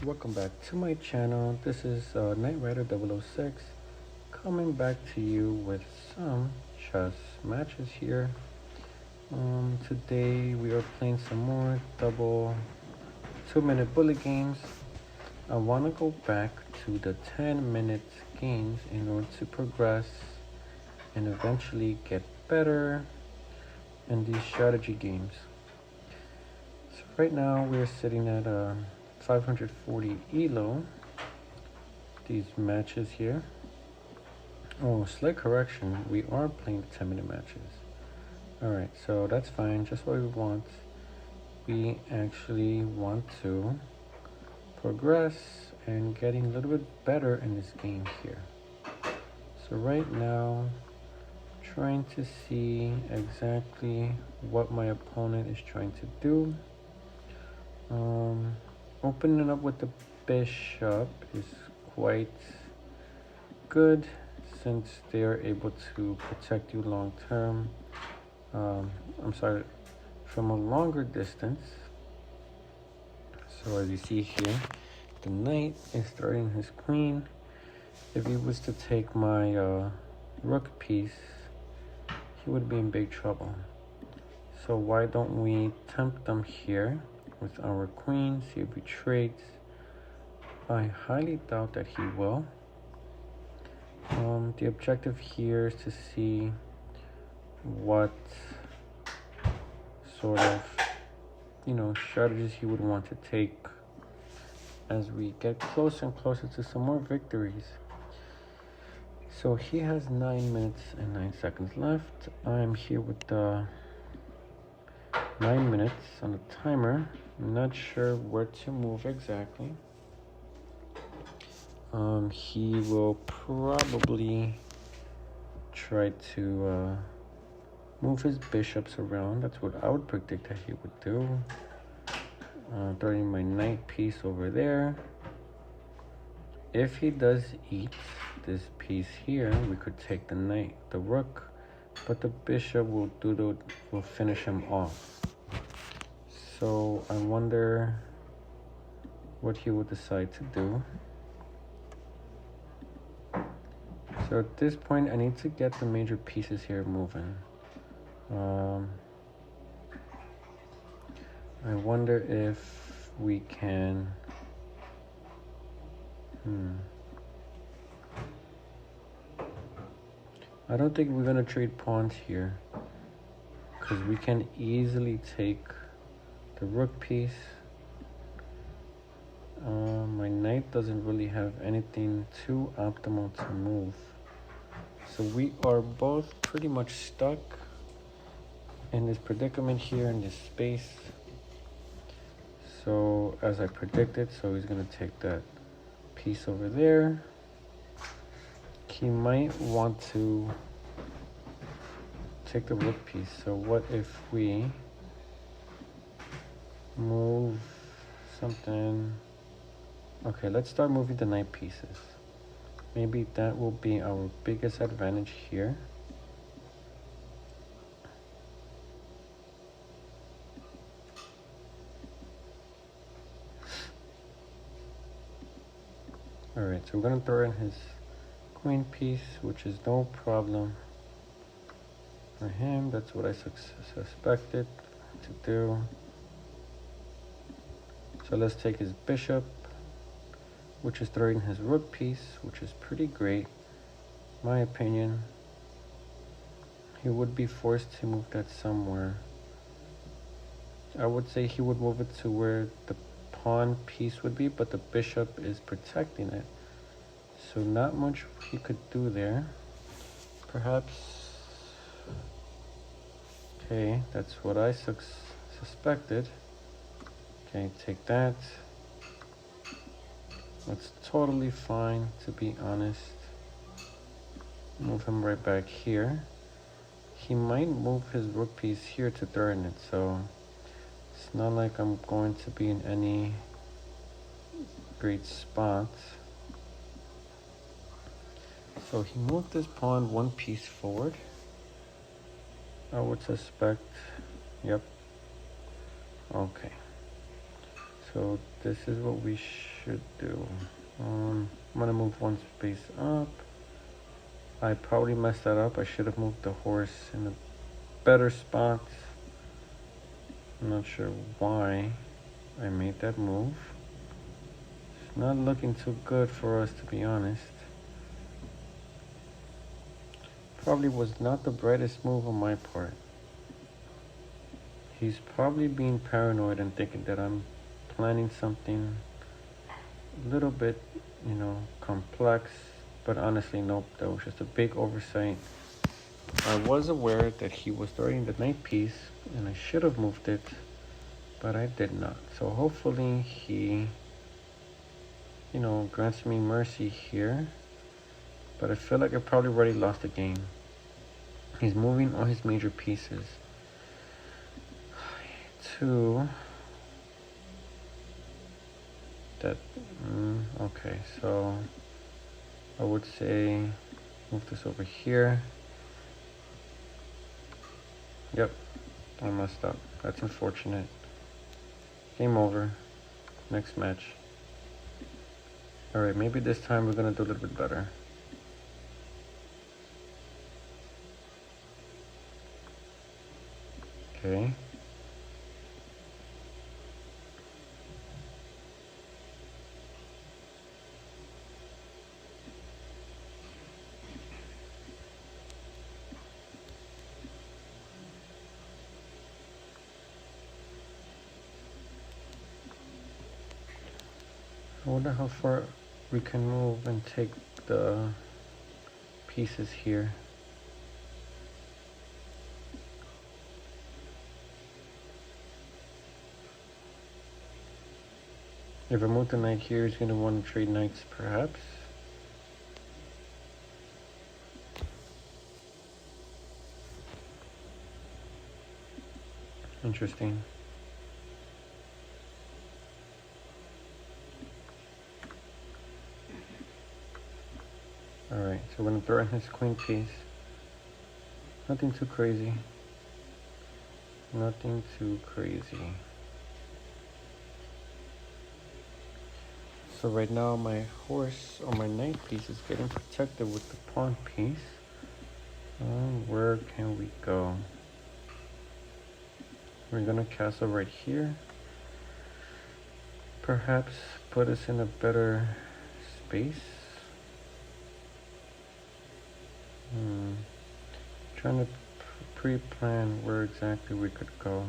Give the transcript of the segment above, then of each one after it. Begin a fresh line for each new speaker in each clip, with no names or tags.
welcome back to my channel. This is Knight Rider 006 coming back to you with some chess matches here. Today we are playing some more double 2-minute bullet games. I want to go back to the 10-minute games in order to progress and eventually get better in these strategy games. So right now we're sitting at 540 elo, these matches here. Oh, slight correction, we are playing 10-minute matches. Alright, so that's fine, just what we want. We actually want to progress and getting a little bit better in this game here. So right now, trying to see exactly what my opponent is trying to do. Opening up with the bishop is quite good since they are able to protect you long term. From a longer distance. So as you see here, the knight is starting his queen. If he was to take my rook piece, he would be in big trouble. So why don't we tempt them here with our queen, see if he trades. I highly doubt that he will. The objective here is to see what sort of, strategies he would want to take as we get closer and closer to some more victories. So he has 9 minutes and 9 seconds left. I'm here with the 9 minutes on the timer. I'm not sure where to move exactly. He will probably try to move his bishops around. That's what I would predict that he would do. Throwing my knight piece over there. If he does eat this piece here, we could take the rook, but the bishop will finish him off. So I wonder what he would decide to do. So at this point, I need to get the major pieces here moving. I wonder if we can. I don't think we're gonna trade pawns here, because we can easily take the rook piece. My knight doesn't really have anything too optimal to move. So we are both pretty much stuck in this predicament here in this space. So as I predicted, so he's gonna take that piece over there. He might want to take the rook piece. So what if we move something? Okay, let's start moving the knight pieces. Maybe that will be our biggest advantage here. Alright, so we're gonna throw in his queen piece, which is no problem for him. That's what I suspected to do. So let's take his bishop, which is throwing his rook piece, which is pretty great, my opinion. He would be forced to move that somewhere. I would say he would move it to where the pawn piece would be, but the bishop is protecting it. So not much he could do there. Perhaps. Okay, that's what I suspected. Okay, take that. That's totally fine, to be honest. Move him right back here. He might move his rook piece here to threaten it, so it's not like I'm going to be in any great spot. So he moved this pawn one piece forward. I would suspect, yep. Okay. So this is what we should do. I'm gonna move one space up. I probably messed that up. I should have moved the horse in a better spot. I'm not sure why I made that move. It's not looking too good for us, to be honest. Probably was not the brightest move on my part. He's probably being paranoid and thinking that I'm planning something a little bit, complex. But honestly, nope, that was just a big oversight. I was aware that he was throwing the knight piece, and I should have moved it, but I did not. So hopefully he, grants me mercy here. But I feel like I probably already lost the game. He's moving all his major pieces to that. Okay, so I would say move this over here. Yep, I messed up. That's unfortunate. Game over. Next match. Alright, maybe this time we're gonna do a little bit better. Okay. I wonder how far we can move and take the pieces here. If I move the knight here, he's going to want to trade knights, perhaps. Interesting. Alright, so we're going to throw in his queen piece. Nothing too crazy. Nothing too crazy. So right now my horse or my knight piece is getting protected with the pawn piece. Where can we go? We're gonna castle right here. Perhaps put us in a better space. Trying to pre-plan where exactly we could go.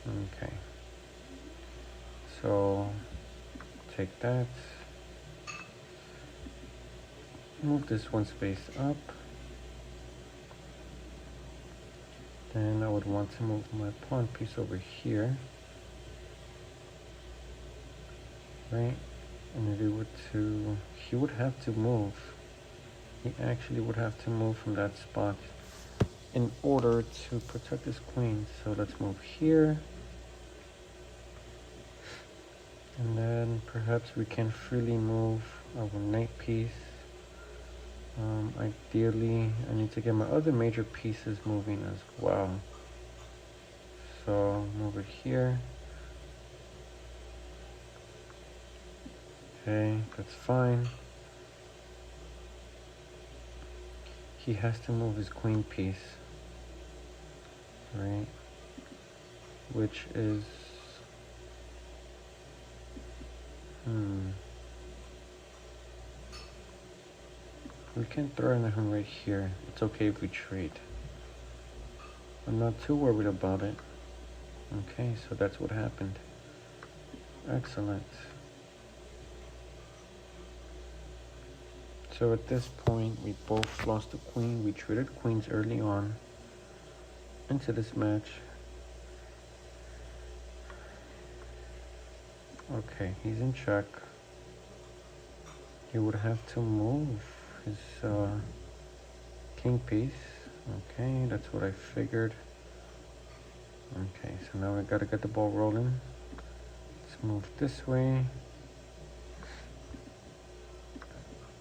Okay. So take that. Move this one space up. Then I would want to move my pawn piece over here. Right? And if he would have to move. He actually would have to move from that spot in order to protect his queen. So let's move here. And then perhaps we can freely move our knight piece. Ideally, I need to get my other major pieces moving as well. So move it here. Okay, that's fine. He has to move his queen piece, right? Which is, we can throw in him right here. It's okay if we trade. I'm not too worried about it. Okay, so that's what happened. Excellent. So at this point, we both lost the queen. We traded queens early on into this match. Okay, he's in check. He would have to move his king piece. Okay, that's what I figured. Okay, so now we gotta get the ball rolling. Let's move this way.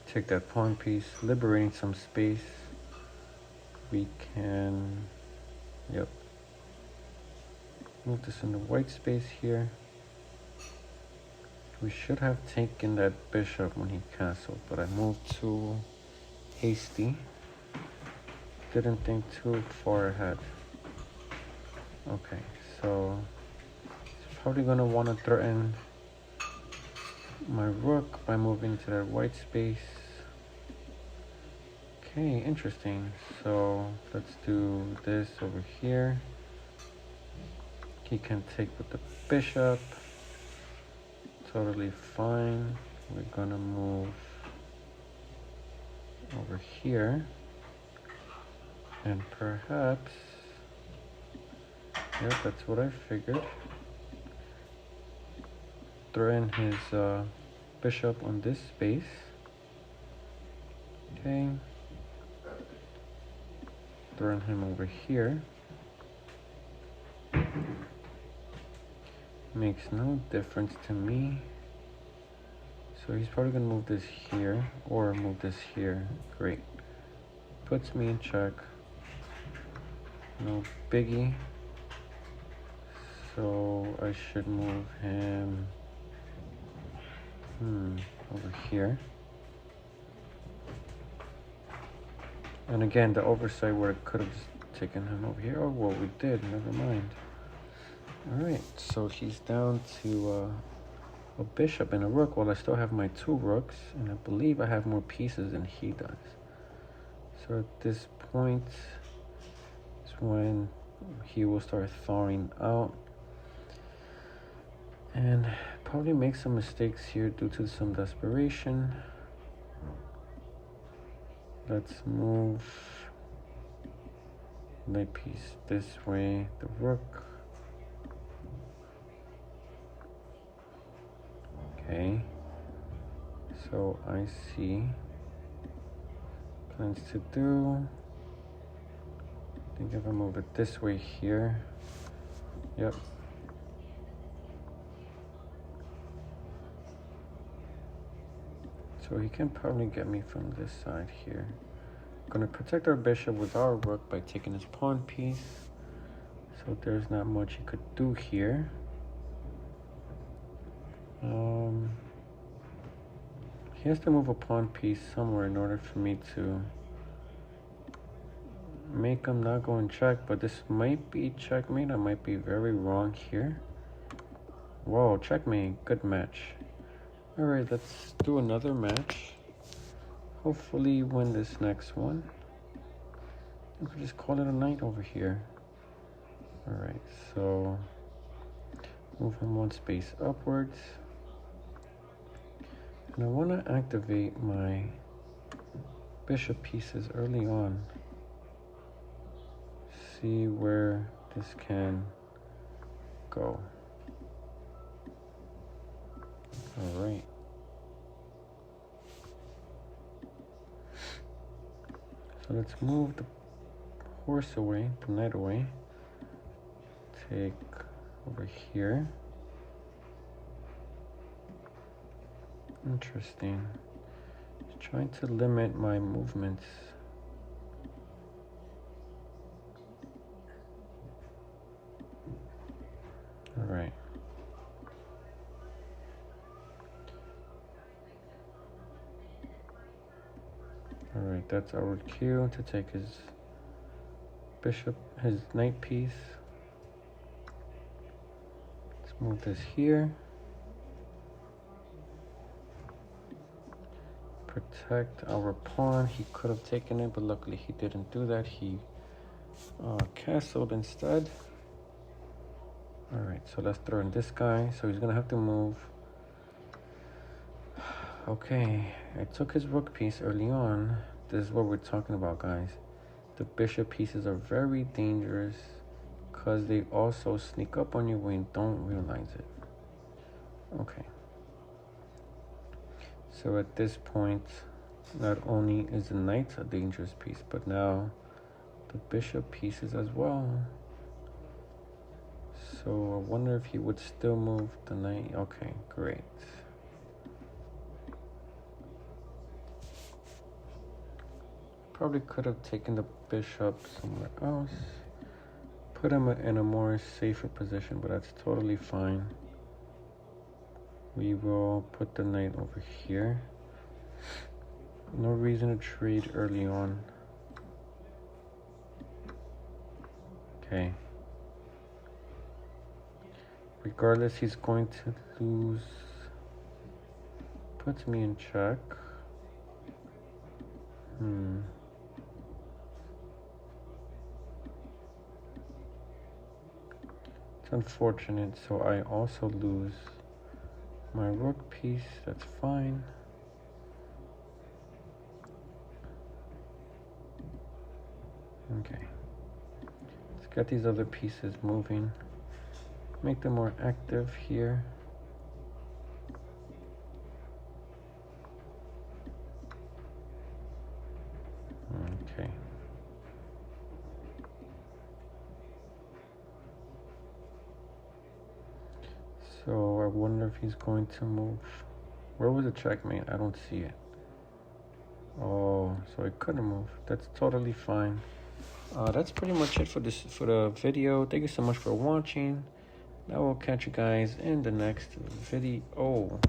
Take that pawn piece, liberating some space. We can, yep, Move this in the white space here. We should have taken that bishop when he castled, but I moved too hasty. Didn't think too far ahead. Okay, so he's probably gonna want to threaten my rook by moving to that white space. Okay, interesting. So let's do this over here. He can take with the bishop. Totally fine. We're gonna move over here. And perhaps, yep, that's what I figured. Throw in his bishop on this space. Okay. Throw in him over here. Makes no difference to me. So he's probably gonna move this here or move this here. Great. Puts me in check. No biggie. So I should move him over here. And again, the oversight where I could have taken him over here. Oh, well, we did. Never mind. All right, so he's down to a bishop and a rook. Well, I still have my two rooks, and I believe I have more pieces than he does. So at this point is when he will start thawing out. And probably make some mistakes here due to some desperation. Let's move knight piece this way, the rook. Okay, so I see plans to do. I think if I move it this way here, yep. So he can probably get me from this side here. Gonna protect our bishop with our rook by taking his pawn piece. So there's not much he could do here. He has to move a pawn piece somewhere in order for me to make him not go in check, but this might be checkmate. I might be very wrong here. Whoa, checkmate, good match. All right, let's do another match. Hopefully win this next one. We could just call it a night over here. All right, so move him one space upwards. And I want to activate my bishop pieces early on. See where this can go. All right. So let's move the horse away, the knight away. Take over here. Interesting. Just trying to limit my movements. All right. All right, that's our cue to take his bishop, his knight piece. Let's move this here. Protect our pawn. He could have taken it, but luckily he didn't do that. He castled instead. All right, so let's throw in this guy. So he's gonna have to move. Okay, I took his rook piece early on. This is what we're talking about, guys. The bishop pieces are very dangerous because they also sneak up on you when you don't realize it. Okay. So at this point, not only is the knight a dangerous piece, but now the bishop pieces as well. So I wonder if he would still move the knight. Okay, great. Probably could have taken the bishop somewhere else. put him in a more safer position, but that's totally fine. We will put the knight over here. No reason to trade early on. Okay. Regardless, he's going to lose. Puts me in check. It's unfortunate, so I also lose my rook piece. That's fine. Okay. Let's get these other pieces moving. Make them more active here. Okay. So I wonder if he's going to move. Where was the checkmate? I don't see it. Oh, so I couldn't move. That's totally fine. That's pretty much it for the video. Thank you so much for watching. I will catch you guys in the next video.